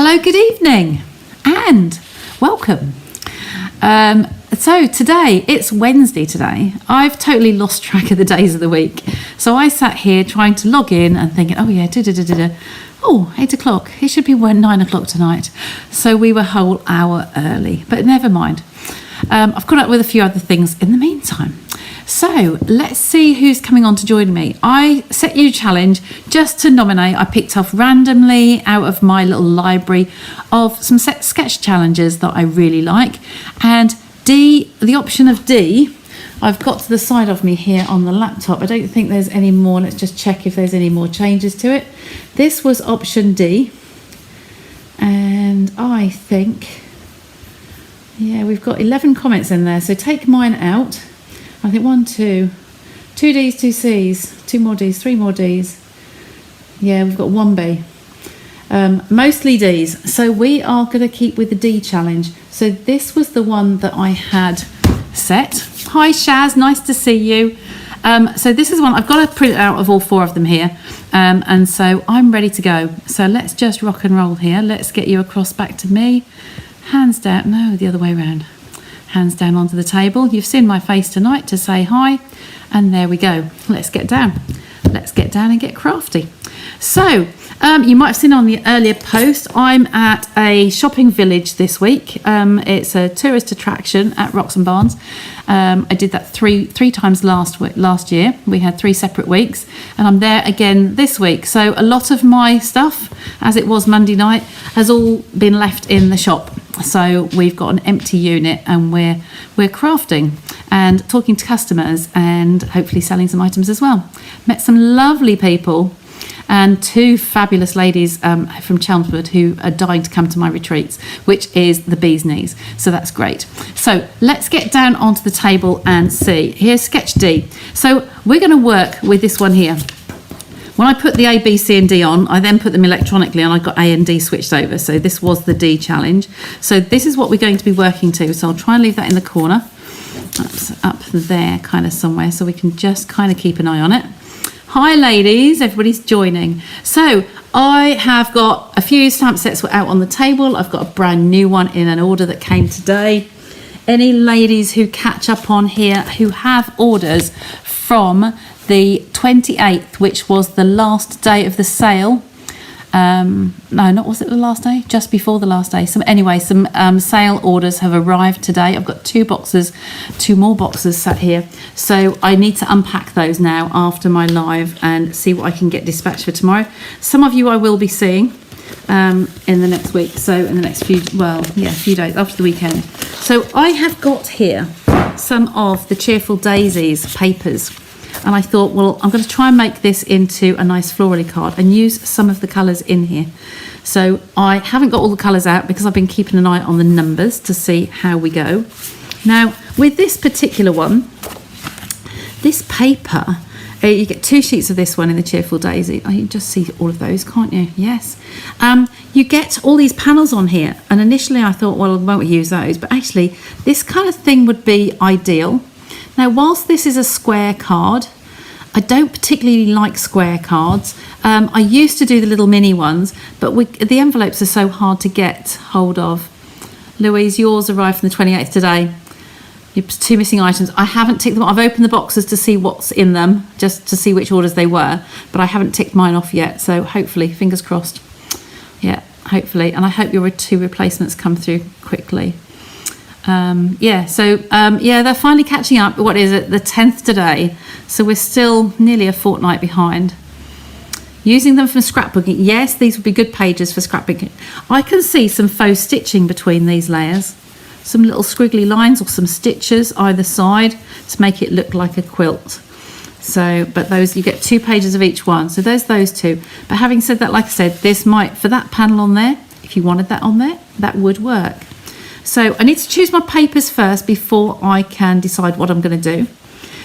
Hello, good evening, and welcome. So today, it's Wednesday today. I've totally lost track of the days of the week. So I sat here trying to log in and thinking, oh yeah, oh, 8 o'clock. It should be 9 o'clock tonight. So we were a whole hour early, but never mind. I've caught up with a few other things in the meantime. So let's see who's coming on to join me. I set you a challenge just to nominate. I picked off randomly out of my little library of some sketch challenges that I really like. And D, the option of D, I've got to the side of me here on the laptop. I don't think there's any more. Let's just check if there's any more changes to it. This was option D. And I think, yeah, we've got 11 comments in there. So take mine out. I think 1, 2 Ds, 2 Cs, 2 more Ds, 3 more Ds. Yeah, we've got 1 B. Mostly Ds. So we are going to keep with the D challenge. So this was the one that I had set. Hi Shaz, nice to see you. So this is one, I've got a print out of all 4 of them here. And so I'm ready to go. So let's just rock and roll here. Let's get you across back to me. Hands down, no, the other way around. Hands down onto the table. You've seen my face tonight to say hi. And there we go. Let's get down. Let's get down and get crafty. So, you might have seen on the earlier post, I'm at a shopping village this week. It's a tourist attraction at Rocks and Barns. I did that three times last year. We had 3 separate weeks, and I'm there again this week. So a lot of my stuff, as it was Monday night, has all been left in the shop. So we've got an empty unit, and we're crafting and talking to customers and hopefully selling some items as well. Met some lovely people and 2 fabulous ladies from Chelmsford who are dying to come to my retreats, which is the bee's knees. So that's great. So let's get down onto the table and see. Here's sketch D. So we're going to work with this one here. When I put the A, B, C and D on, I then put them electronically and I got A and D switched over. So this was the D challenge. So this is what we're going to be working to. So I'll try and leave that in the corner. That's up there kind of somewhere, so we can just kind of keep an eye on it. Hi ladies, everybody's joining. So I have got a few stamp sets were out on the table. I've got a brand new one in an order that came today. Any ladies who catch up on here who have orders from the 28th, which was the last day of the sale. No, not was it the last day? Just before the last day. So anyway, some sale orders have arrived today. I've got 2 more boxes sat here. So I need to unpack those now after my live and see what I can get dispatched for tomorrow. Some of you I will be seeing in the next week. So in the next few days after the weekend. So I have got here some of the Cheerful Daisies papers. And I thought, well, I'm going to try and make this into a nice florally card and use some of the colours in here. So I haven't got all the colours out because I've been keeping an eye on the numbers to see how we go. Now, with this particular one, this paper, you get 2 sheets of this one in the Cheerful Daisy. Oh, you can just see all of those, can't you? Yes. You get all these panels on here. And initially I thought, well, won't we use those? But actually, this kind of thing would be ideal. Now, whilst this is a square card, I don't particularly like square cards. I used to do the little mini ones, but the envelopes are so hard to get hold of. Louise, yours arrived from the 28th today. 2 missing items. I haven't ticked them. I've opened the boxes to see what's in them, just to see which orders they were, but I haven't ticked mine off yet. So hopefully, fingers crossed. Yeah, hopefully. And I hope your 2 replacements come through quickly. They're finally catching up. What is it, the 10th today? So we're still nearly a fortnight behind. Using them for scrapbooking. Yes, these would be good pages for scrapbooking. I can see some faux stitching between these layers. Some little squiggly lines or some stitches either side to make it look like a quilt. So, but those, you get 2 pages of each one. So there's those 2. But having said that, like I said, this might, for that panel on there, if you wanted that on there, that would work. So I need to choose my papers first before I can decide what I'm going to do.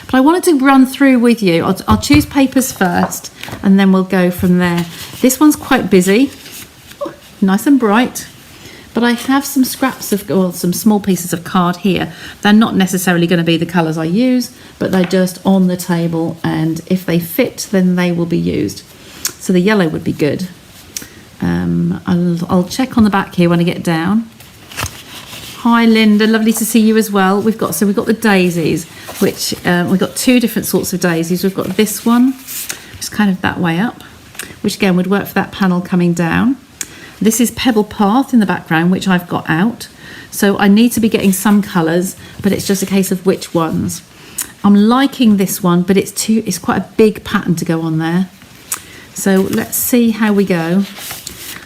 But I wanted to run through with you. I'll choose papers first and then we'll go from there. This one's quite busy, nice and bright. But I have some scraps of, or some small pieces of card here. They're not necessarily going to be the colours I use, but they're just on the table, and if they fit, then they will be used. So the yellow would be good. I'll check on the back here when I get down. Hi Linda, lovely to see you as well. We've got the daisies, which we've got two different sorts of daisies. We've got this one, which is kind of that way up, which again would work for that panel coming down. This is Pebble Path in the background, which I've got out. So I need to be getting some colours, but it's just a case of which ones. I'm liking this one, but it's quite a big pattern to go on there. So let's see how we go.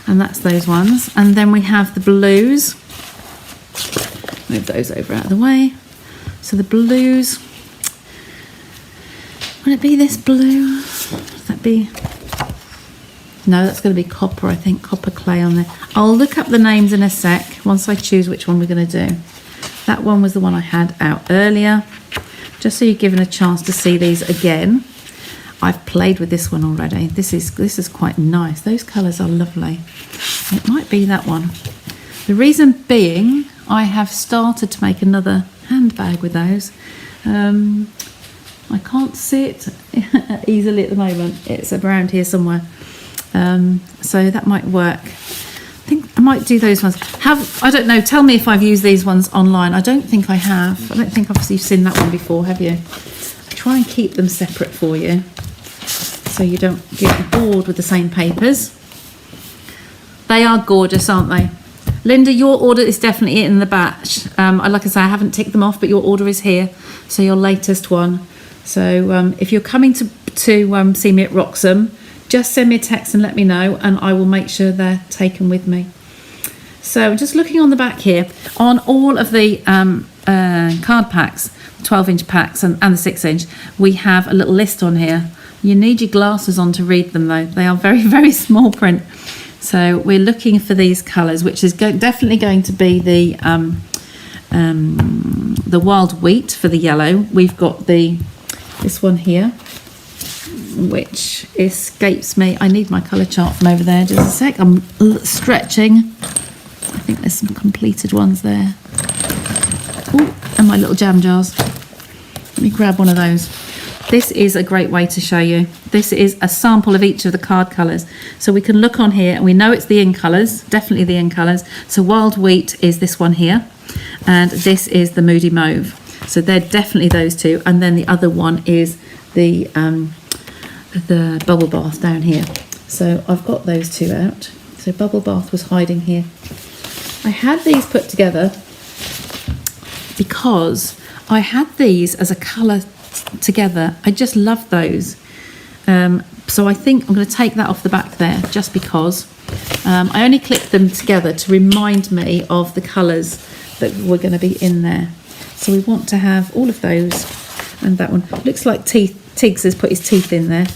And that's those ones. And then we have the blues. Move those over out of the way. So the blues, would it be this blue? Would that be? No, that's going to be copper, I think, copper clay on there. I'll look up the names in a sec once I choose which one we're going to do. That one was the one I had out earlier. Just so you're given a chance to see these again. I've played with this one already. This is quite nice. Those colours are lovely. It might be that one. The reason being, I have started to make another handbag with those. I can't see it easily at the moment. It's around here somewhere. So that might work. I think I might do those ones. I don't know, tell me if I've used these ones online. I don't think I have. I don't think obviously you've seen that one before, have you? I try and keep them separate for you so you don't get bored with the same papers. They are gorgeous, aren't they? Linda, your order is definitely in the batch. Like I say, I haven't ticked them off, but your order is here. So your latest one. So if you're coming to see me at Wroxham, just send me a text and let me know, and I will make sure they're taken with me. So just looking on the back here, on all of the card packs, 12-inch packs and the 6-inch, we have a little list on here. You need your glasses on to read them though. They are very, very small print. So we're looking for these colours, which is definitely going to be the wild wheat for the yellow. We've got this one here, which escapes me. I need my colour chart from over there. Just a sec. I'm stretching. I think there's some completed ones there. Oh, and my little jam jars. Let me grab one of those. This is a great way to show you. This is a sample of each of the card colours. So we can look on here and we know it's the in colours, definitely the in colours. So wild wheat is this one here, and this is the moody mauve. So they're definitely those two. And then the other one is the bubble bath down here. So I've got those two out. So bubble bath was hiding here. I had these put together because I had these as a colour together. I just love those. So I think I'm going to take that off the back there just because I only clipped them together to remind me of the colours that were going to be in there. So we want to have all of those, and that one looks like Tiggs has put his teeth in there.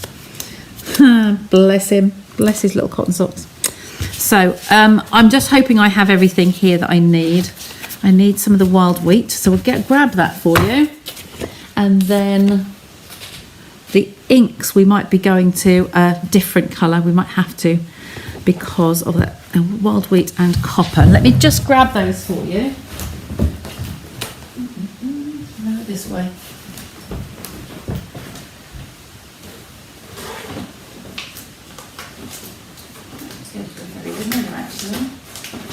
Bless him, bless his little cotton socks. So I'm just hoping I have everything here that I need. I need some of the wild wheat, so we'll grab that for you. And then the inks, we might be going to a different colour. We might have to, because of that wild wheat and copper. Let me just grab those for you. No, this way. It's going to be very good minute actually.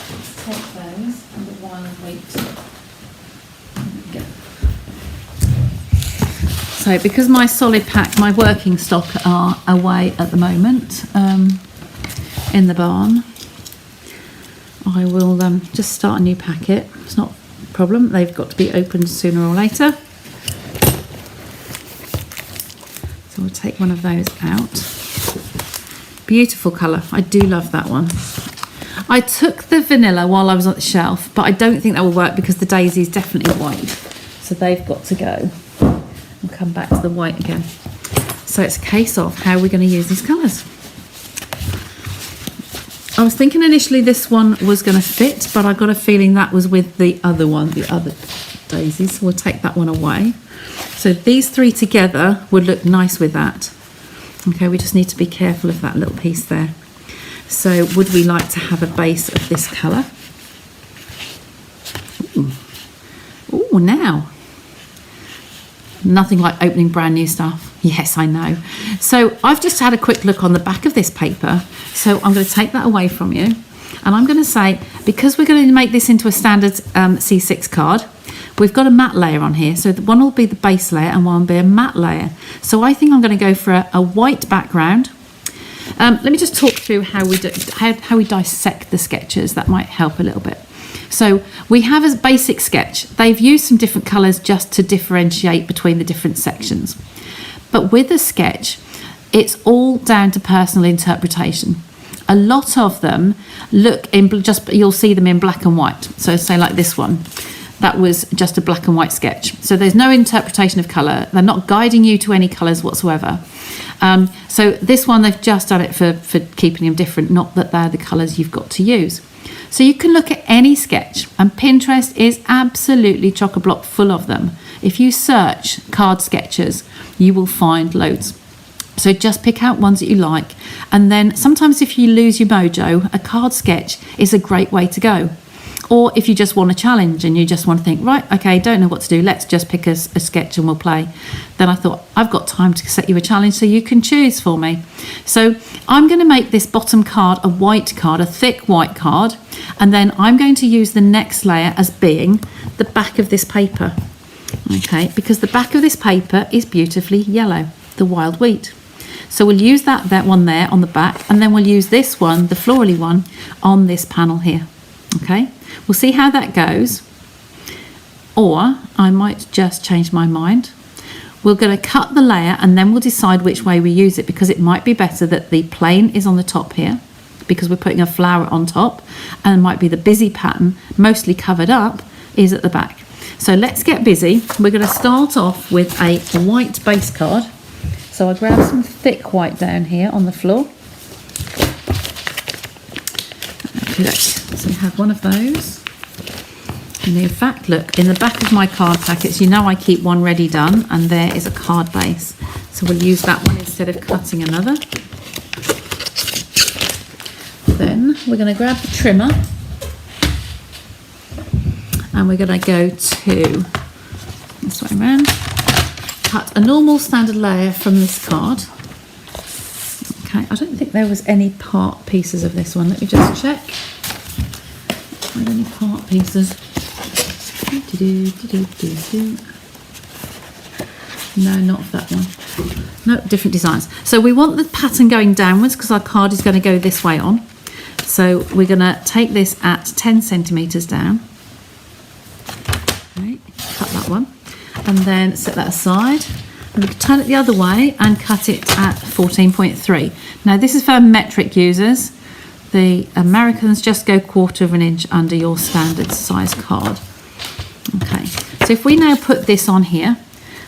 Let's take those and the wild wheat. There we go. So because my solid pack, my working stock are away at the moment in the barn, I will just start a new packet. It's not a problem. They've got to be opened sooner or later. So we'll take one of those out. Beautiful colour. I do love that one. I took the vanilla while I was on the shelf, but I don't think that will work because the daisy is definitely white. So they've got to go. We'll come back to the white again. So it's a case of how we're going to use these colours. I was thinking initially this one was going to fit, but I got a feeling that was with the other one, the other daisies. So we'll take that one away. So these three together would look nice with that. Okay, we just need to be careful of that little piece there. So would we like to have a base of this colour? Ooh, now. Nothing like opening brand new stuff. Yes, I know. So I've just had a quick look on the back of this paper. So I'm going to take that away from you. And I'm going to say, because we're going to make this into a standard C6 card, we've got a matte layer on here. So one will be the base layer and one will be a matte layer. So I think I'm going to go for a white background. Let me just talk through how we dissect the sketches. That might help a little bit. So we have a basic sketch. They've used some different colours just to differentiate between the different sections. But with a sketch, it's all down to personal interpretation. A lot of them look you'll see them in black and white. So say like this one, that was just a black and white sketch. So there's no interpretation of colour. They're not guiding you to any colours whatsoever. So this one, they've just done it for keeping them different, not that they're the colours you've got to use. So you can look at any sketch, and Pinterest is absolutely chock-a-block full of them. If you search card sketches, you will find loads. So just pick out ones that you like, and then sometimes if you lose your mojo, a card sketch is a great way to go. Or if you just want a challenge and you just want to think, right, okay, don't know what to do, let's just pick a sketch and we'll play. Then I thought, I've got time to set you a challenge so you can choose for me. So I'm going to make this bottom card a white card, a thick white card, and then I'm going to use the next layer as being the back of this paper. Okay, because the back of this paper is beautifully yellow, the wild wheat. So we'll use that one there on the back, and then we'll use this one, the florally one, on this panel here. Okay, we'll see how that goes. Or I might just change my mind. We're going to cut the layer and then we'll decide which way we use it, because it might be better that the plain is on the top here, because we're putting a flower on top, and it might be the busy pattern, mostly covered up, is at the back. So let's get busy. We're going to start off with a white base card. So I grab some thick white down here on the floor. So we have one of those. And in fact, look, in the back of my card packets, you know I keep one ready done, and there is a card base. So we'll use that one instead of cutting another. Then we're going to grab the trimmer, and we're going to go to this way around. Cut a normal standard layer from this card. Okay, I don't think there was any part pieces of this one. Let me just check. Are there any part pieces? No, not of that one. No, different designs. So we want the pattern going downwards because our card is going to go this way on. So we're going to take this at 10 centimetres down. Okay, cut that one. And then set that aside. And we can turn it the other way and cut it at 14.3. Now this is for metric users. The Americans just go 1/4 of an inch under your standard size card. Okay, so if we now put this on here,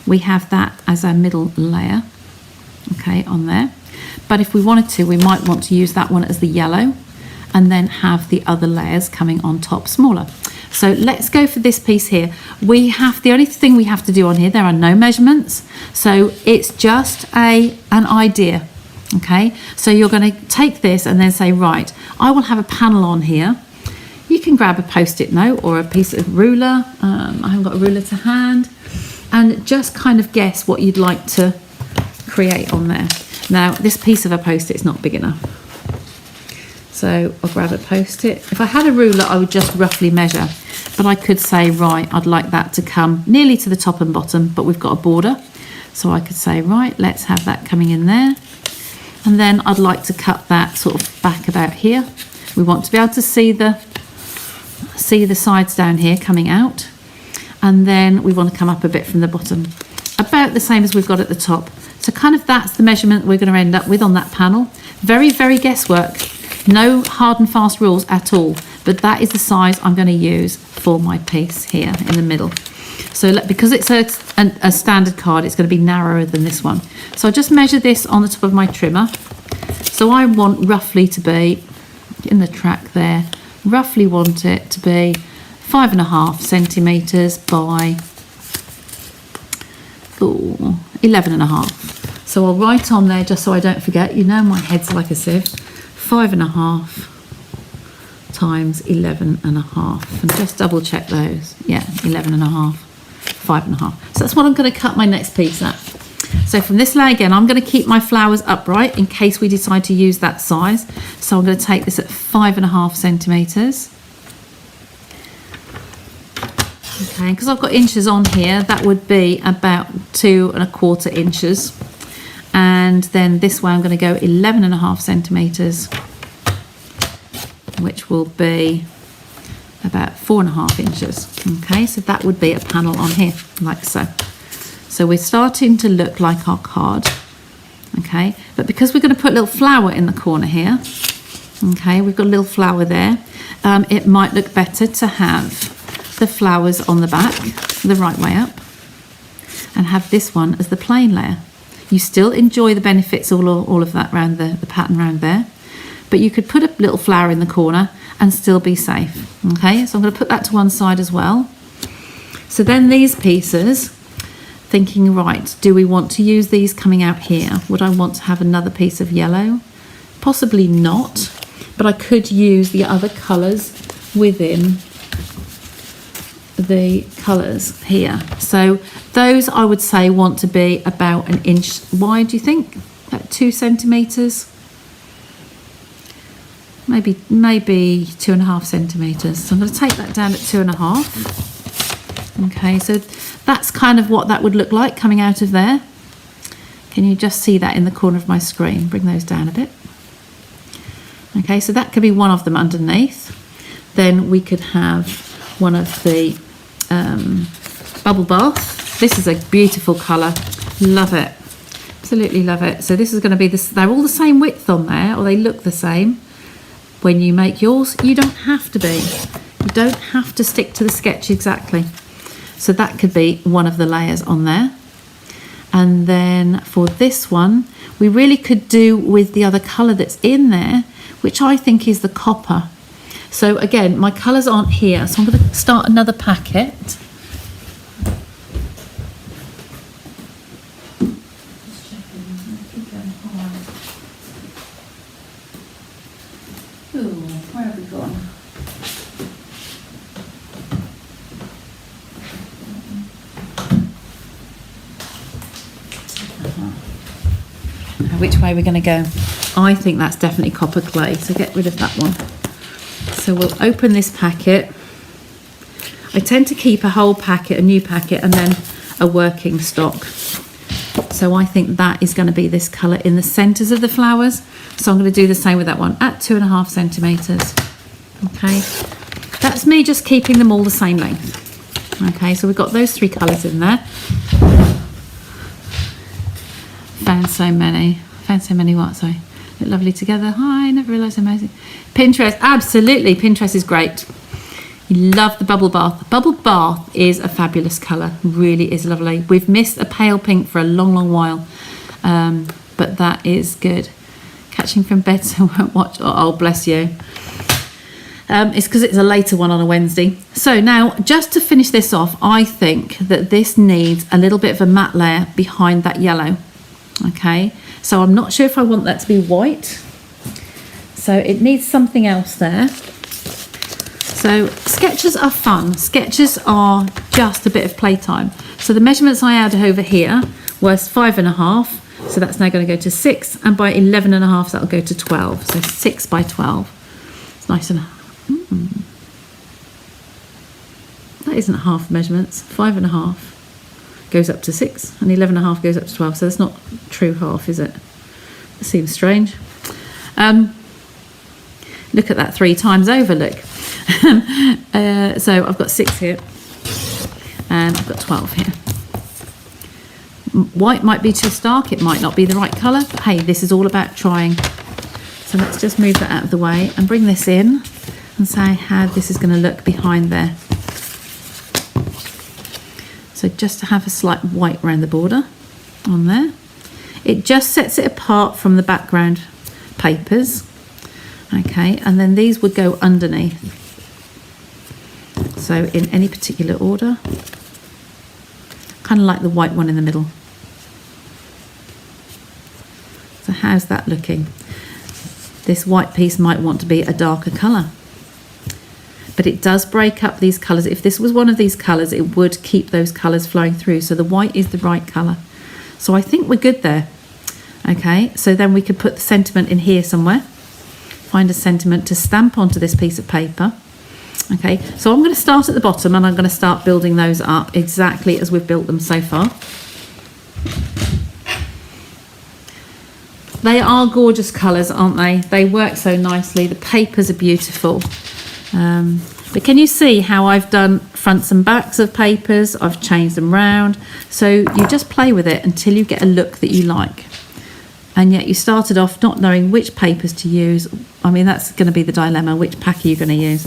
we have that as our middle layer, okay, on there. But if we wanted to, we might want to use that one as the yellow and then have the other layers coming on top smaller. So let's go for this piece here. The only thing we have to do on here, there are no measurements. So it's just an idea, okay? So you're going to take this and then say, right, I will have a panel on here. You can grab a Post-it note or a piece of ruler. I haven't got a ruler to hand. And just kind of guess what you'd like to create on there. Now, this piece of a Post-it is not big enough. So I'll grab a Post-it. If I had a ruler, I would just roughly measure. But I could say, right, I'd like that to come nearly to the top and bottom, but we've got a border. So I could say, right, let's have that coming in there. And then I'd like to cut that sort of back about here. We want to be able to see the sides down here coming out. And then we want to come up a bit from the bottom. About the same as we've got at the top. So kind of that's the measurement we're going to end up with on that panel. Very, very guesswork. No hard and fast rules at all, but that is the size I'm going to use for my piece here in the middle. So because it's a standard card, it's going to be narrower than this one. So I just measure this on the top of my trimmer. So I want roughly to be, in the track there, roughly want it to be 5.5 centimetres by 11.5. So I'll write on there just so I don't forget. You know my head's like a sieve. 5.5 times 11.5, and just double check those. Yeah, 11.5. 5.5. So that's what I'm going to cut my next piece at. So from this layer again, I'm going to keep my flowers upright in case we decide to use that size. So I'm going to take this at 5.5 centimetres. Okay, because I've got inches on here, that would be about 2.25 inches. And then this way I'm going to go 11.5 centimetres, which will be about 4.5 inches. Okay, so that would be a panel on here, like so. So we're starting to look like our card. Okay, but because we're going to put a little flower in the corner here, okay, we've got a little flower there, it might look better to have the flowers on the back, the right way up, and have this one as the plain layer. You still enjoy the benefits, all of that around the pattern around there, but you could put a little flower in the corner and still be safe. Okay, so I'm going to put that to one side as well. So then these pieces, thinking, right, do we want to use these coming out here? Would I want to have another piece of yellow? Possibly not, but I could use the other colours within the colours here. So those I would say want to be about 1 inch wide, do you think? About 2 centimetres? Maybe 2.5 centimetres. So I'm going to take that down at 2.5. Okay, so that's kind of what that would look like coming out of there. Can you just see that in the corner of my screen? Bring those down a bit. Okay, so that could be one of them underneath. Then we could have one of the bubble bath. This is a beautiful colour. Love it. Absolutely love it. So this is going to be this. They're all the same width on there, or they look the same. When you make yours, you don't have to be. You don't have to stick to the sketch exactly. So that could be one of the layers on there. And then for this one, we really could do with the other colour that's in there, which I think is the copper. So again, my colours aren't here, so I'm going to start another packet. Ooh, where have we gone? Which way we're going to go? I think that's definitely copper clay, so get rid of that one. So we'll open this packet. I tend to keep a whole packet, a new packet, and then a working stock. So I think that is going to be this colour in the centres of the flowers. So I'm going to do the same with that one at 2.5 centimetres. Okay, that's me just keeping them all the same length. Okay, so we've got those 3 colours in there. Found so many what, sorry. Look lovely together. Hi, never realised how amazing. Pinterest, absolutely, Pinterest is great. You love the bubble bath. The bubble bath is a fabulous colour, really is lovely. We've missed a pale pink for a long while, but that is good. Catching from bed so I won't watch, oh bless you. It's because it's a later one on a Wednesday. So now, just to finish this off, I think that this needs a little bit of a matte layer behind that yellow. Okay, so I'm not sure if I want that to be white. So it needs something else there. So sketches are fun. Sketches are just a bit of playtime. So the measurements I had over here was 5.5. So that's now going to go to 6. And by 11.5, that'll go to 12. So 6 by 12. It's nice and... That isn't half measurements. 5.5 goes up to 6 and 11.5 goes up to 12. So that's not true half, is it? It seems strange. Look at that 3 times over, look. So I've got 6 here and I've got 12 here. White might be too stark, it might not be the right colour, but hey, this is all about trying. So let's just move that out of the way and bring this in and say how this is going to look behind there. So just to have a slight white around the border on there. It just sets it apart from the background papers. Okay, and then these would go underneath. So in any particular order. Kind of like the white one in the middle. So how's that looking? This white piece might want to be a darker colour. but it does break up these colours. If this was one of these colours, it would keep those colours flowing through. So the white is the right colour. So I think we're good there. Okay, so then we could put the sentiment in here somewhere. Find a sentiment to stamp onto this piece of paper. Okay, so I'm going to start at the bottom and I'm going to start building those up exactly as we've built them so far. They are gorgeous colours, aren't they? They work so nicely. The papers are beautiful. But can you see how I've done fronts and backs of papers? I've changed them round. So you just play with it until you get a look that you like. And yet you started off not knowing which papers to use. I mean, that's going to be the dilemma. Which pack are you going to use?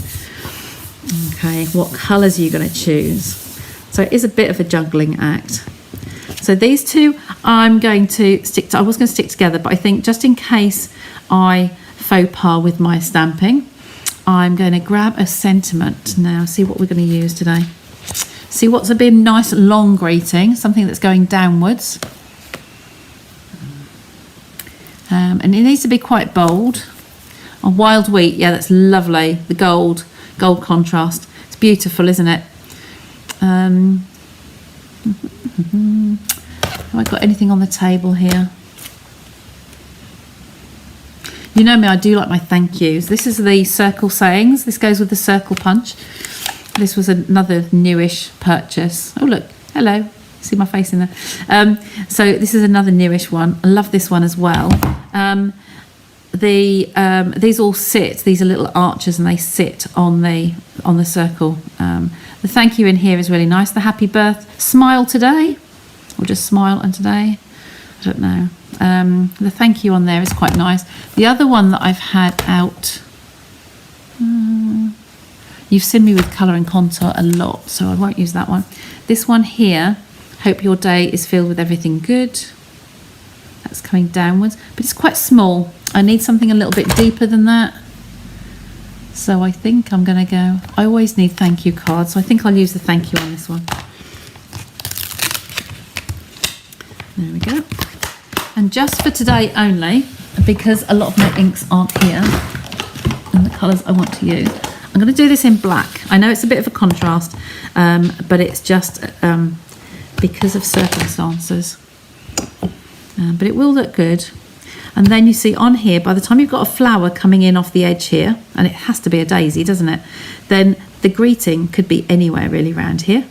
Okay, what colours are you going to choose? So it is a bit of a juggling act. So these two I'm going to stick to. I was going to stick together, but I think just in case I faux pas with my stamping, I'm going to grab a sentiment now, see what we're going to use today. See what's a bit nice long greeting, something that's going downwards. And it needs to be quite bold. A wild wheat, yeah, that's lovely. The gold contrast. It's beautiful, isn't it? Have I got anything on the table here? You know me, I do like my thank yous. This is the circle sayings. This goes with the circle punch. This was another newish purchase. Oh, look, hello. See my face in there. So this is another newish one. I love this one as well. These all sit. These are little arches, and they sit on the circle. The thank you in here is really nice. The happy birth, smile today, or just smile and today. I don't know. The thank you on there is quite nice. The other one that I've had out. You've seen me with colour and contour a lot, so I won't use that one. This one here. Hope your day is filled with everything good. That's coming downwards, but it's quite small. I need something a little bit deeper than that. So I think I'm going to go. I always need thank you cards, so I think I'll use the thank you on this one. There we go. And just for today only, because a lot of my inks aren't here and the colours I want to use, I'm going to do this in black. I know it's a bit of a contrast, but it's just because of circumstances. But it will look good. And then you see on here, by the time you've got a flower coming in off the edge here, and it has to be a daisy, doesn't it? Then the greeting could be anywhere really around here.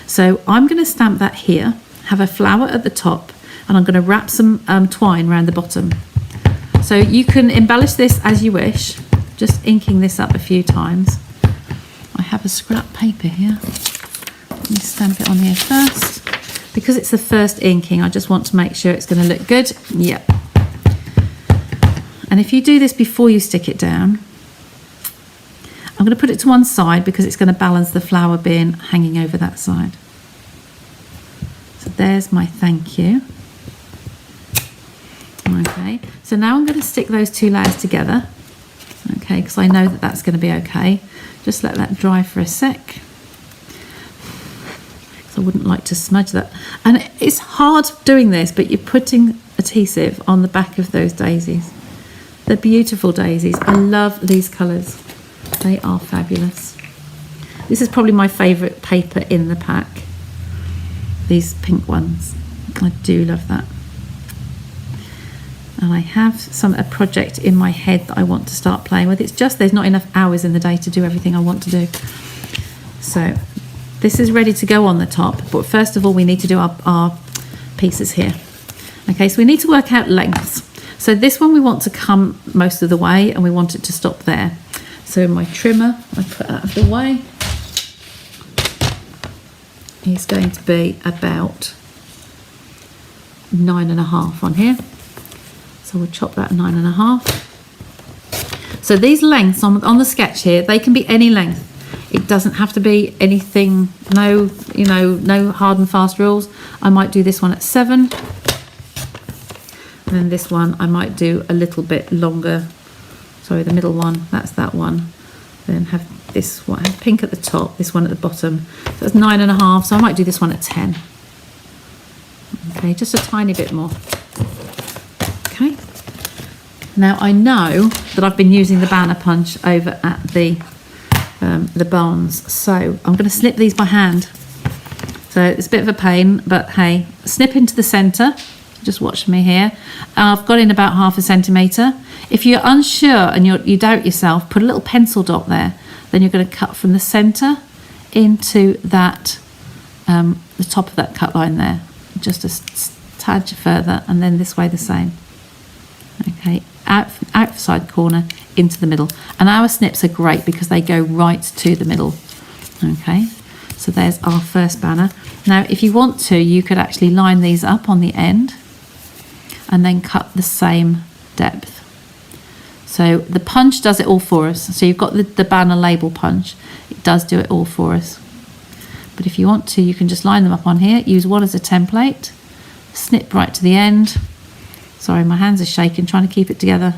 So I'm going to stamp that here, have a flower at the top, and I'm going to wrap some twine around the bottom. So you can embellish this as you wish, just inking this up a few times. I have a scrap paper here. Let me stamp it on here first. Because it's the first inking, I just want to make sure it's going to look good. Yep. And if you do this before you stick it down, I'm going to put it to one side because it's going to balance the flower being hanging over that side. So there's my thank you. Okay, so now I'm going to stick those two layers together. Okay, because I know that that's going to be okay. Just let that dry for a sec. I wouldn't like to smudge that. And it's hard doing this, but you're putting adhesive on the back of those daisies. They're beautiful daisies. I love these colours. They are fabulous. This is probably my favourite paper in the pack. These pink ones. I do love that. And I have a project in my head that I want to start playing with. It's just there's not enough hours in the day to do everything I want to do. So this is ready to go on the top, but first of all we need to do our pieces here. Okay, so we need to work out lengths. So this one we want to come most of the way and we want it to stop there. So my trimmer, I put out of the way, is going to be about 9.5 on here. So we'll chop that 9.5. So these lengths on the sketch here, they can be any length. It doesn't have to be anything, no hard and fast rules. I might do this one at 7. And then this one I might do a little bit longer. Sorry, the middle one, that's that one. Then have this one, have pink at the top, this one at the bottom. So that's 9.5, so I might do this one at 10. Okay, just a tiny bit more. Okay. Now I know that I've been using the banner punch over at the the barns. So I'm going to snip these by hand. So it's a bit of a pain, but hey, snip into the centre. Just watch me here. I've got in about 1/2 centimetre. If you're unsure and you doubt yourself, put a little pencil dot there. Then you're going to cut from the centre into that, the top of that cut line there. Just a tad further, and then this way the same. Okay, outside corner into the middle. And our snips are great because they go right to the middle. Okay, so there's our first banner. Now, if you want to, you could actually line these up on the end and then cut the same depth. So the punch does it all for us. So you've got the banner label punch. It does do it all for us. But if you want to, you can just line them up on here. Use one as a template. Snip right to the end. Sorry, my hands are shaking, trying to keep it together.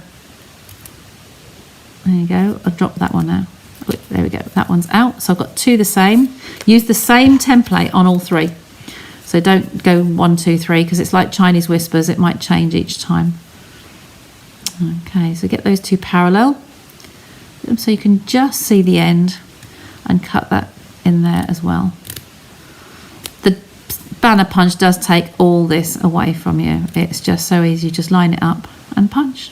There you go. I'll drop that one now. There we go. That one's out. So I've got 2 the same. Use the same template on all 3. So don't go 1, 2, 3 because it's like Chinese whispers. It might change each time. Okay, so get those 2 parallel. So you can just see the end and cut that in there as well. The banner punch does take all this away from you. It's just so easy. You just line it up and punch.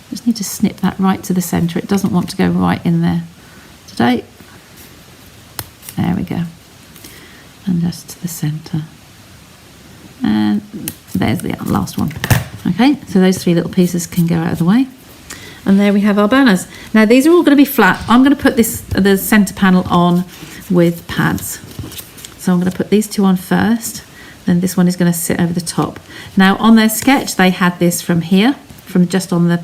Just need to snip that right to the centre. It doesn't want to go right in there today. There we go. And just to the centre. And there's the last one. Okay, so those 3 little pieces can go out of the way. And there we have our banners. Now these are all going to be flat. I'm going to put the centre panel on with pads. So I'm going to put these 2 on first. Then this one is going to sit over the top. Now on their sketch, they had this from here, from just on the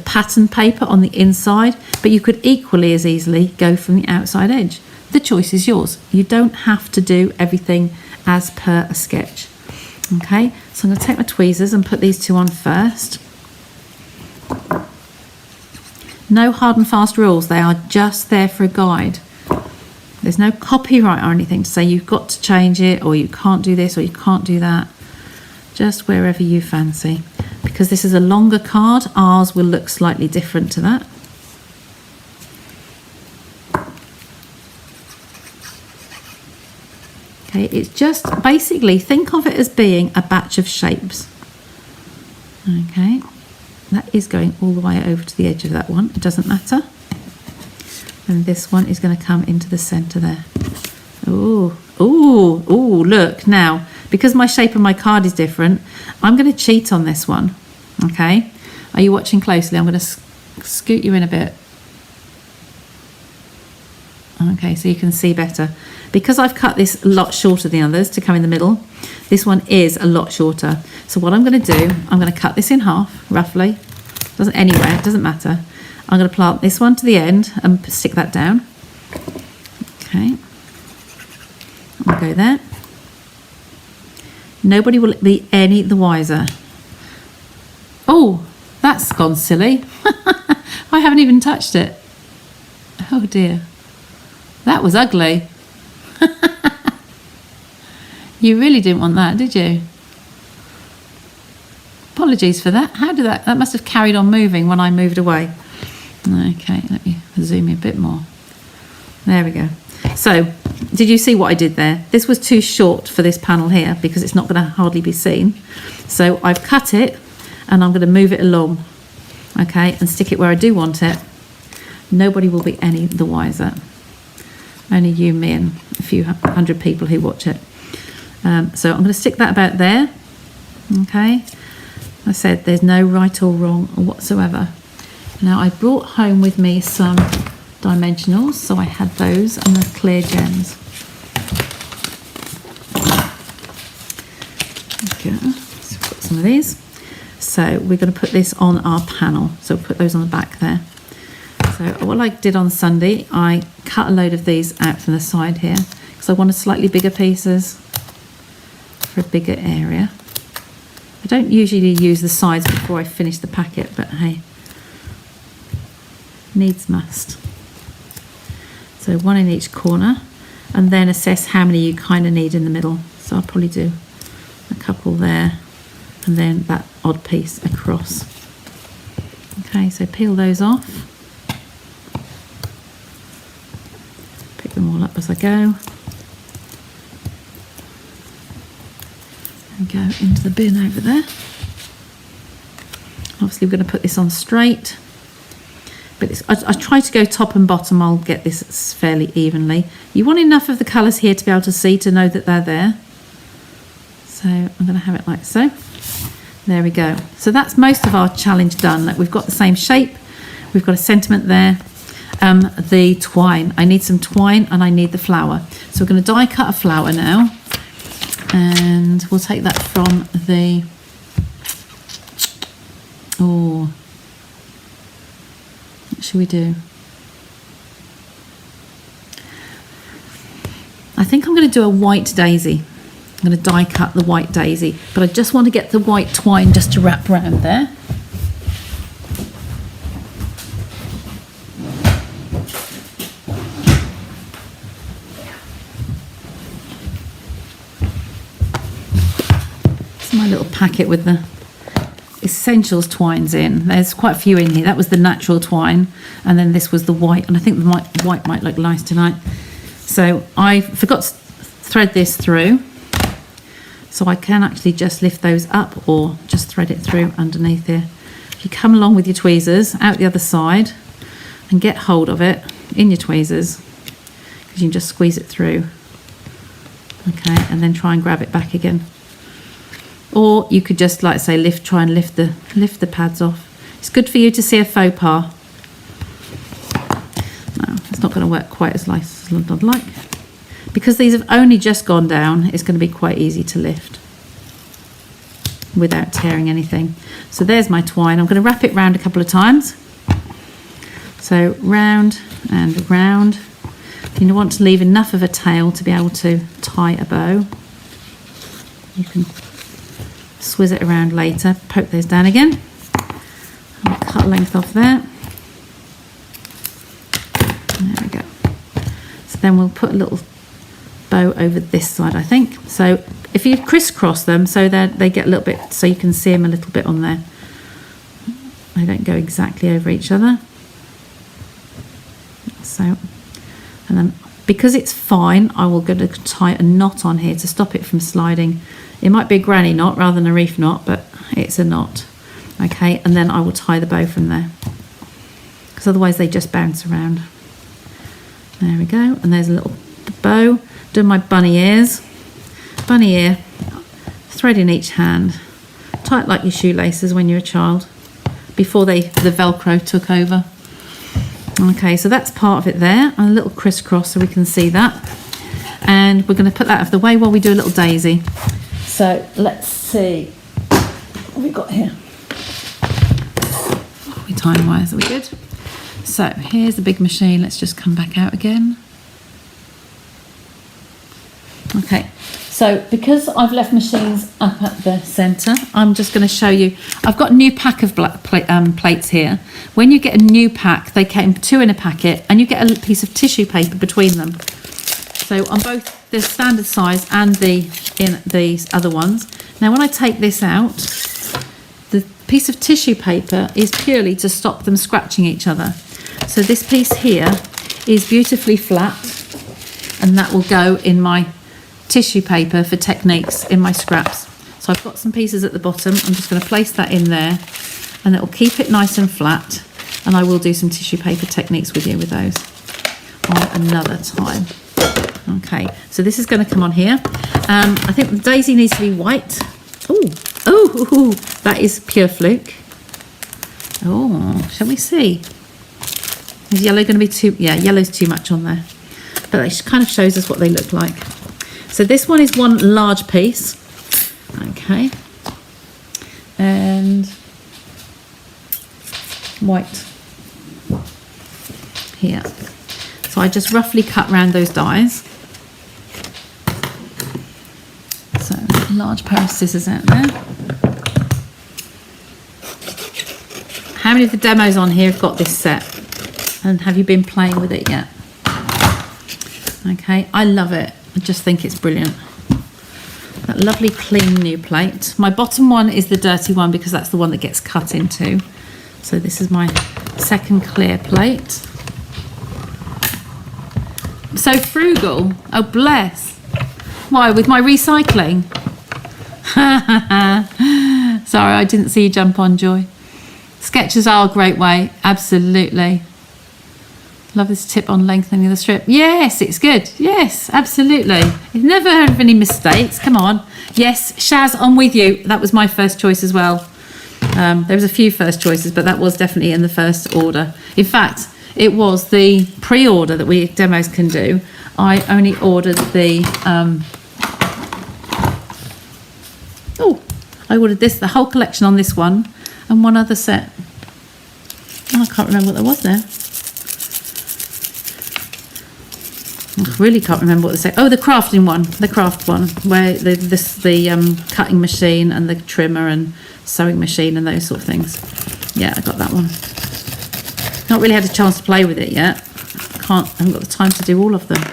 pattern paper on the inside, but you could equally as easily go from the outside edge. The choice is yours. You don't have to do everything as per a sketch. Okay, so I'm going to take my tweezers and put these 2 on first. No hard and fast rules. They are just there for a guide. There's no copyright or anything to say you've got to change it or you can't do this or you can't do that. Just wherever you fancy. Because this is a longer card, ours will look slightly different to that. Okay, it's just basically think of it as being a batch of shapes. Okay, that is going all the way over to the edge of that one. It doesn't matter. And this one is going to come into the centre there. Oh, oh, oh! Look now, because my shape of my card is different, I'm going to cheat on this one. Okay, are you watching closely? I'm going to scoot you in a bit. Okay, so you can see better. Because I've cut this a lot shorter than the others to come in the middle, this one is a lot shorter. So what I'm going to do, I'm going to cut this in half, roughly. Doesn't anywhere, it doesn't matter. I'm going to plant this one to the end and stick that down. Okay. I'll go there. Nobody will be any the wiser. Oh, that's gone silly. I haven't even touched it. Oh dear. That was ugly. You really didn't want that, did you? Apologies for that. How did that must have carried on moving when I moved away. Okay, let me zoom in a bit more. There we go. So, did you see what I did there? This was too short for this panel here because it's not going to hardly be seen. So I've cut it and I'm going to move it along, okay, and stick it where I do want it. Nobody will be any the wiser. Only you, me, and a few hundred people who watch it. So I'm going to stick that about there. Okay. I said there's no right or wrong or whatsoever. Now I brought home with me some dimensionals, so I had those and the clear gems. Okay. So put some of these. So we're going to put this on our panel. So we'll put those on the back there. So what I did on Sunday, I cut a load of these out from the side here because I wanted slightly bigger pieces for a bigger area. I don't usually use the sides before I finish the packet, but hey, needs must. So one in each corner, and then assess how many you kind of need in the middle. So I'll probably do a couple there, and then that odd piece across. Okay, so peel those off. up as I go. And go into the bin over there. Obviously we're going to put this on straight, but I try to go top and bottom. I'll get this fairly evenly. You want enough of the colours here to be able to see, to know that they're there. So I'm going to have it like so. There we go. So that's most of our challenge done. Like, we've got the same shape, we've got a sentiment there. The twine, I need some twine and I need the flower. So we're going to die cut a flower now, and we'll take that from the, oh, what should we do? I think I'm going to do a white daisy. I'm going to die cut the white daisy, but I just want to get the white twine just to wrap around there. It's my little packet with the essentials twines in. There's quite a few in here. That was the natural twine, and then this was the white, and I think the white might look nice tonight. So I forgot to thread this through, so I can actually just lift those up or just thread it through underneath here. If you come along with your tweezers out the other side and get hold of it in your tweezers, because you can just squeeze it through. Okay, and then try and grab it back again. Or you could just, like say, try and lift the pads off. It's good for you to see a faux pas. No, it's not going to work quite as nice as I'd like. Because these have only just gone down, it's going to be quite easy to lift without tearing anything. So there's my twine. I'm going to wrap it round a couple of times. So round and round. You want to leave enough of a tail to be able to tie a bow. You can swizz it around later, poke those down again. I'll cut length off there. There we go. So then we'll put a little bow over this side, I think. So if you crisscross them so that they get a little bit, so you can see them a little bit on there. They don't go exactly over each other. So, and then because it's fine, I will go to tie a knot on here to stop it from sliding. It might be a granny knot rather than a reef knot, but it's a knot. Okay, and then I will tie the bow from there, because otherwise they just bounce around. There we go, and there's a little bow. Doing my bunny ears. Bunny ear, thread in each hand. Tie it like your shoelaces when you're a child, before the Velcro took over. Okay, so that's part of it there, and a little crisscross so we can see that. And we're going to put that out of the way while we do a little daisy. So let's see what have we got here. Are we time wise? Are we good? So here's the big machine. Let's just come back out again. Okay, so because I've left machines up at the centre, I'm just going to show you. I've got a new pack of plates here. When you get a new pack, they came 2 in a packet, and you get a piece of tissue paper between them. So on both the standard size and these other ones. Now when I take this out, the piece of tissue paper is purely to stop them scratching each other. So this piece here is beautifully flat, and that will go in my tissue paper for techniques in my scraps. So I've got some pieces at the bottom. I'm just going to place that in there, and it will keep it nice and flat, and I will do some tissue paper techniques with you with those on another time. Okay, so this is going to come on here. I think the daisy needs to be white. Oh, that is pure fluke. Oh, shall we see? Is yellow going to be too? Yeah, yellow's too much on there, but it kind of shows us what they look like. So this one is one large piece. Okay, and white here. So I just roughly cut around those dies. So a large pair of scissors out there. How many of the demos on here have got this set? And have you been playing with it yet? Okay, I love it. I just think it's brilliant. That lovely clean new plate. My bottom one is the dirty one because that's the one that gets cut into. So this is my second clear plate. so frugal. Oh, bless. Why, with my recycling? Sorry, I didn't see you jump on, Joy. Sketches are a great way, absolutely. Love this tip on lengthening the strip. Yes, it's good. Yes, absolutely. You've never heard of any mistakes. Come on. Yes, Shaz, I'm with you. That was my first choice as well. There was a few first choices, but that was definitely in the first order. In fact, it was the pre-order that we demos can do. I only ordered the I ordered the whole collection on this one and one other set. Oh, I can't remember what that was there. I really can't remember what the set. Oh, the crafting one, the craft one, where the cutting machine and the trimmer and sewing machine and those sort of things. Yeah, I got that one. Not really had a chance to play with it yet. I haven't got the time to do all of them.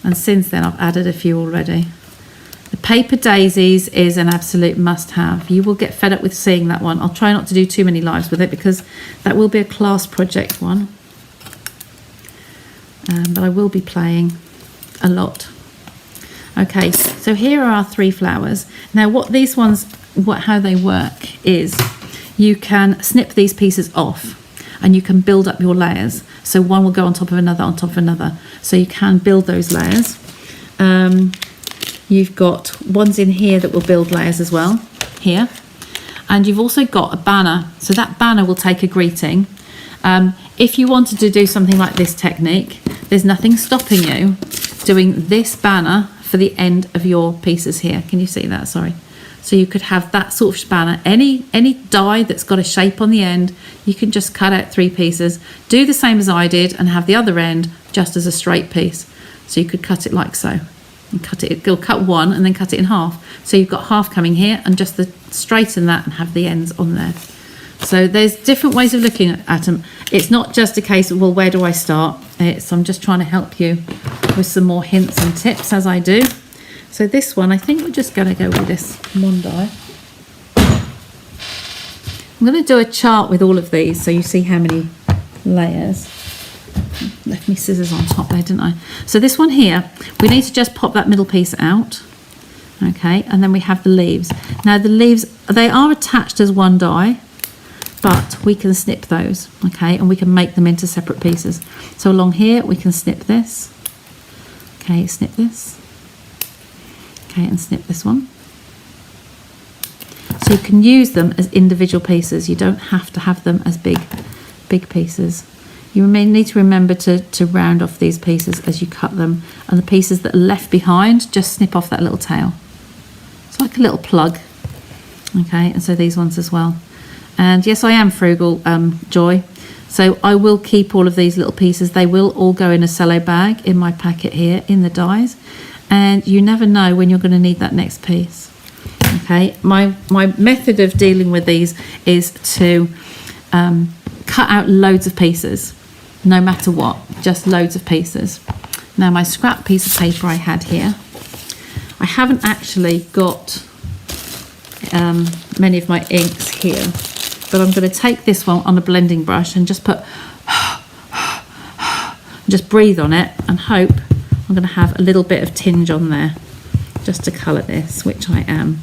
And since then, I've added a few already. The paper daisies is an absolute must-have. You will get fed up with seeing that one. I'll try not to do too many lives with it because that will be a class project one. But I will be playing a lot. Okay, so here are our 3 flowers. Now, what these ones, how they work is you can snip these pieces off and you can build up your layers. So one will go on top of another, on top of another. So you can build those layers. You've got ones in here that will build layers as well, here. And you've also got a banner. So that banner will take a greeting. If you wanted to do something like this technique, there's nothing stopping you doing this banner for the end of your pieces here. Can you see that? Sorry. So you could have that sort of banner. Any die that's got a shape on the end, you can just cut out 3 pieces, do the same as I did, and have the other end just as a straight piece. So you could cut it like so. And you'll cut one and then cut it in half. So you've got half coming here and just straighten that and have the ends on there. So there's different ways of looking at them. It's not just a case of, well, where do I start? I'm just trying to help you with some more hints and tips as I do. So this one, I think we're just going to go with this one die. I'm going to do a chart with all of these so you see how many layers. Left me scissors on top there, didn't I? So this one here, we need to just pop that middle piece out. Okay, and then we have the leaves. Now the leaves, they are attached as one die, but we can snip those, okay, and we can make them into separate pieces. So along here, we can snip this. Okay, snip this. Okay, and snip this one. So you can use them as individual pieces. You don't have to have them as big pieces. You may need to remember to round off these pieces as you cut them, and the pieces that are left behind, just snip off that little tail. It's like a little plug. Okay, and so these ones as well. And yes, I am frugal, Joy. So I will keep all of these little pieces. They will all go in a cello bag in my packet here in the dies. And you never know when you're going to need that next piece. Okay, my method of dealing with these is to cut out loads of pieces, no matter what, just loads of pieces. Now my scrap piece of paper I had here, I haven't actually got many of my inks here, but I'm going to take this one on a blending brush and just just breathe on it and hope I'm going to have a little bit of tinge on there just to colour this, which I am.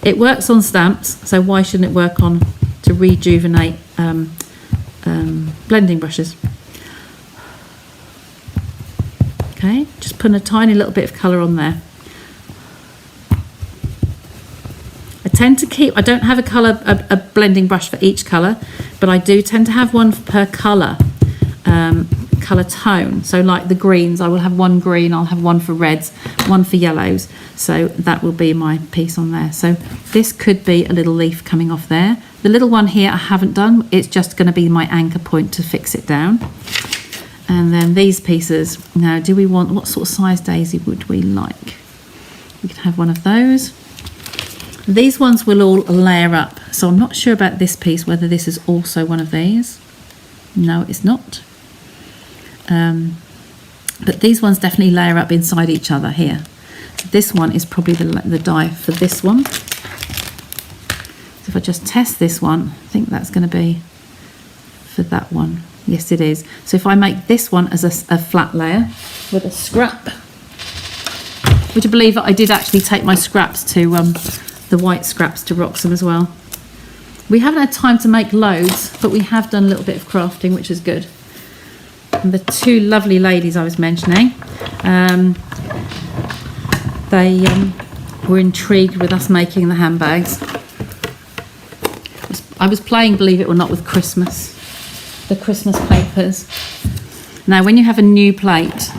It works on stamps, so why shouldn't it work on to rejuvenate blending brushes? Okay, just putting a tiny little bit of colour on there. I tend to keep, I don't have a blending brush for each colour, but I do tend to have one per colour, colour tone. So like the greens, I will have one green, I'll have one for reds, one for yellows. So that will be my piece on there. So this could be a little leaf coming off there. The little one here I haven't done, it's just going to be my anchor point to fix it down. And then these pieces, now do we want, what sort of size daisy would we like? We could have one of those. These ones will all layer up, so I'm not sure about this piece, whether this is also one of these. No, it's not. But these ones definitely layer up inside each other here. So this one is probably the die for this one. So if I just test this one, I think that's going to be for that one. Yes, it is. So if I make this one as a flat layer with a scrap, would you believe it? I did actually take my scraps to, the white scraps to Roxham as well. We haven't had time to make loads, but we have done a little bit of crafting, which is good. And the two lovely ladies I was mentioning, they were intrigued with us making the handbags. I was playing, believe it or not, with Christmas, the Christmas papers. Now, when you have a new plate,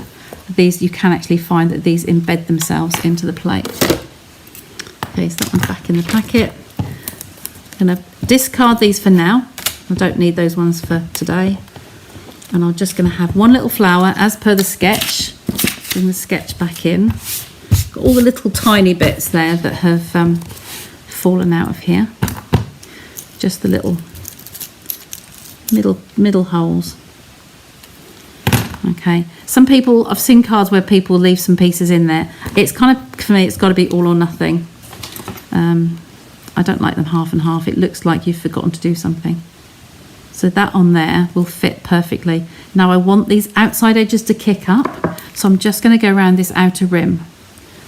these, you can actually find that these embed themselves into the plate. Okay, so that one's back in the packet. I'm going to discard these for now. I don't need those ones for today. And I'm just going to have one little flower as per the sketch. Bring the sketch back in. Got all the little tiny bits there that have fallen out of here. Just the little middle holes. Okay, some people, I've seen cards where people leave some pieces in there. It's kind of, for me, it's got to be all or nothing. I don't like them half and half. It looks like you've forgotten to do something. So that on there will fit perfectly. Now I want these outside edges to kick up, so I'm just going to go around this outer rim.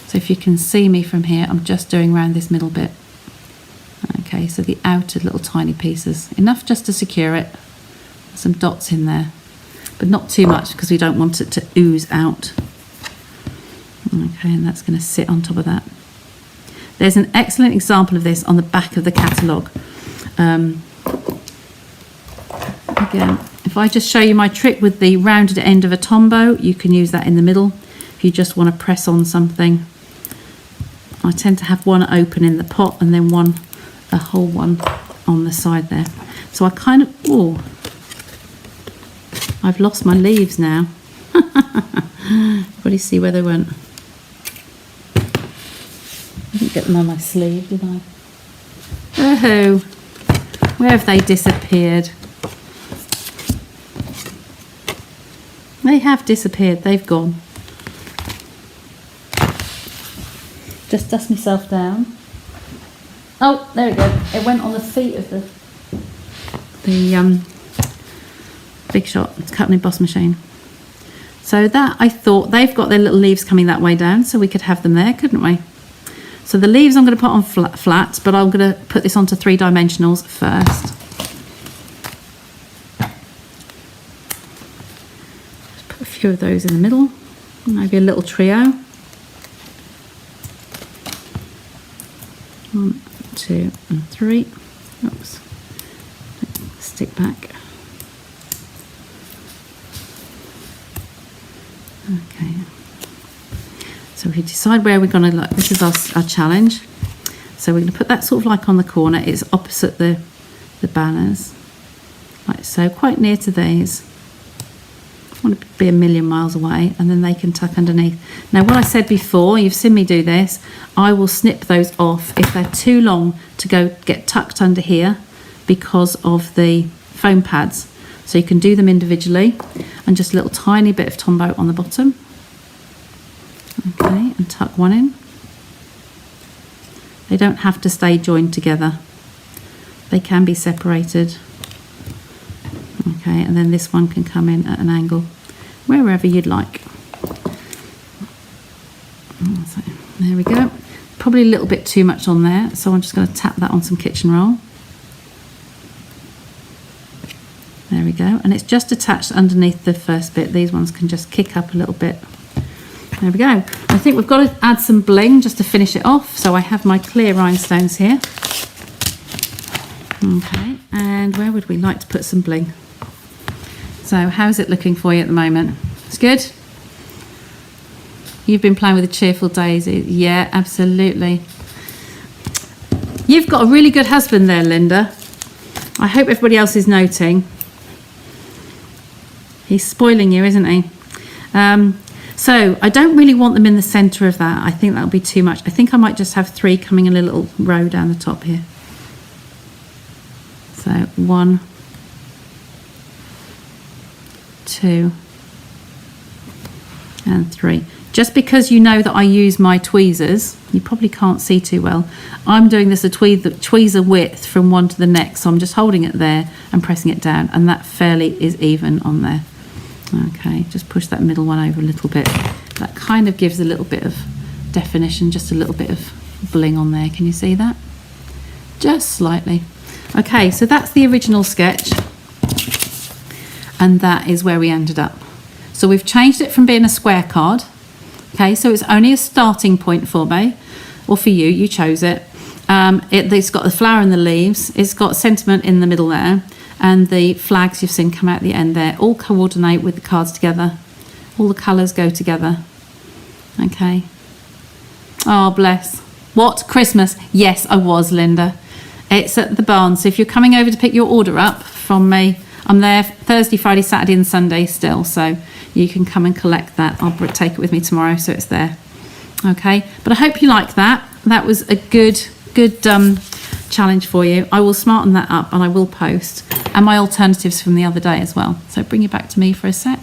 So if you can see me from here, I'm just doing around this middle bit. Okay, so the outer little tiny pieces, enough just to secure it. Some dots in there, but not too much because we don't want it to ooze out. Okay, and that's going to sit on top of that. There's an excellent example of this on the back of the catalogue. Again, if I just show you my trick with the rounded end of a tombow, you can use that in the middle if you just want to press on something. I tend to have one open in the pot and then a whole one on the side there. So I kind of, oh, I've lost my leaves now. Everybody see where they went? I didn't get them on my sleeve, did I? Oh, where have they disappeared? They have disappeared, they've gone. Just dust myself down. Oh, there we go. It went on the feet of the Big Shot cut and emboss machine. So that, I thought, they've got their little leaves coming that way down, so we could have them there, couldn't we? So the leaves I'm going to put on flat, but I'm going to put this onto 3 dimensionals first. Just put a few of those in the middle, maybe a little trio. 1, 2 and 3. Oops. Stick back. Okay. So we decide where we're going to, like, this is our challenge. So we're going to put that sort of like on the corner. It's opposite the banners. Like so, quite near to these. I want to be a million miles away, and then they can tuck underneath. Now, what I said before, you've seen me do this, I will snip those off if they're too long to go get tucked under here because of the foam pads. So you can do them individually, and just a little tiny bit of tombow on the bottom. Okay, and tuck one in. They don't have to stay joined together. They can be separated. Okay, and then this one can come in at an angle wherever you'd like. So there we go. Probably a little bit too much on there, so I'm just going to tap that on some kitchen roll. There we go, and it's just attached underneath the first bit. These ones can just kick up a little bit. There we go. I think we've got to add some bling just to finish it off. So I have my clear rhinestones here. Okay, and where would we like to put some bling? So how's it looking for you at the moment? It's good? You've been playing with a cheerful daisy. Yeah, absolutely. You've got a really good husband there, Linda. I hope everybody else is noting. He's spoiling you, isn't he? So I don't really want them in the centre of that. I think that'll be too much. I think I might just have 3 coming in a little row down the top here. So 1, 2, and 3. Just because you know that I use my tweezers, you probably can't see too well. I'm doing this a tweezer width from one to the next. So I'm just holding it there and pressing it down, and that fairly is even on there. Okay, just push that middle one over a little bit. That kind of gives a little bit of definition, just a little bit of bling on there. Can you see that? Just slightly. Okay, so that's the original sketch, and that is where we ended up. So we've changed it from being a square card. Okay, so it's only a starting point for me, or for you, you chose it. It's got the flower and the leaves, it's got sentiment in the middle there, and the flags you've seen come out at the end there, all coordinate with the cards together. All the colours go together. Okay. Oh, bless. What? Christmas? Yes, I was, Linda. It's at the barn, so if you're coming over to pick your order up from me, I'm there Thursday, Friday, Saturday and Sunday still, so you can come and collect that. I'll take it with me tomorrow, so it's there. Okay, but I hope you like that. That was a good challenge for you. I will smarten that up and I will post, and my alternatives from the other day as well. So bring it back to me for a sec.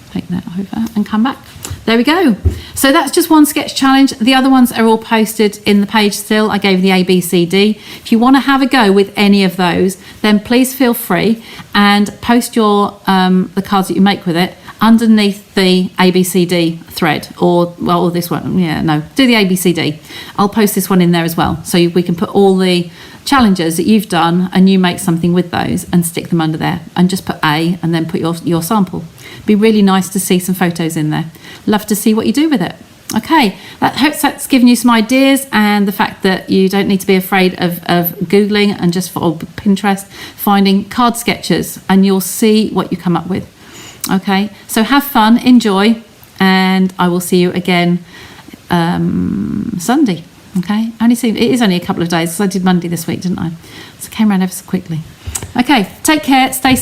Take that over and come back. There we go. So that's just one sketch challenge. The other ones are all posted in the page still. I gave you the A, B, C, D. If you want to have a go with any of those, then please feel free and post your the cards that you make with it underneath the ABCD thread, or this one. Yeah, no, do the ABCD. I'll post this one in there as well, so we can put all the challenges that you've done and you make something with those and stick them under there, and just put A and then put your sample. Be really nice to see some photos in there. Love to see what you do with it. Okay, I hope that's given you some ideas, and the fact that you don't need to be afraid of Googling and just for Pinterest, finding card sketches, and you'll see what you come up with. Okay, so have fun, enjoy, and I will see you again Sunday. Okay, it is only a couple of days, because I did Monday this week, didn't I? So it came around ever so quickly. Okay, take care, stay safe.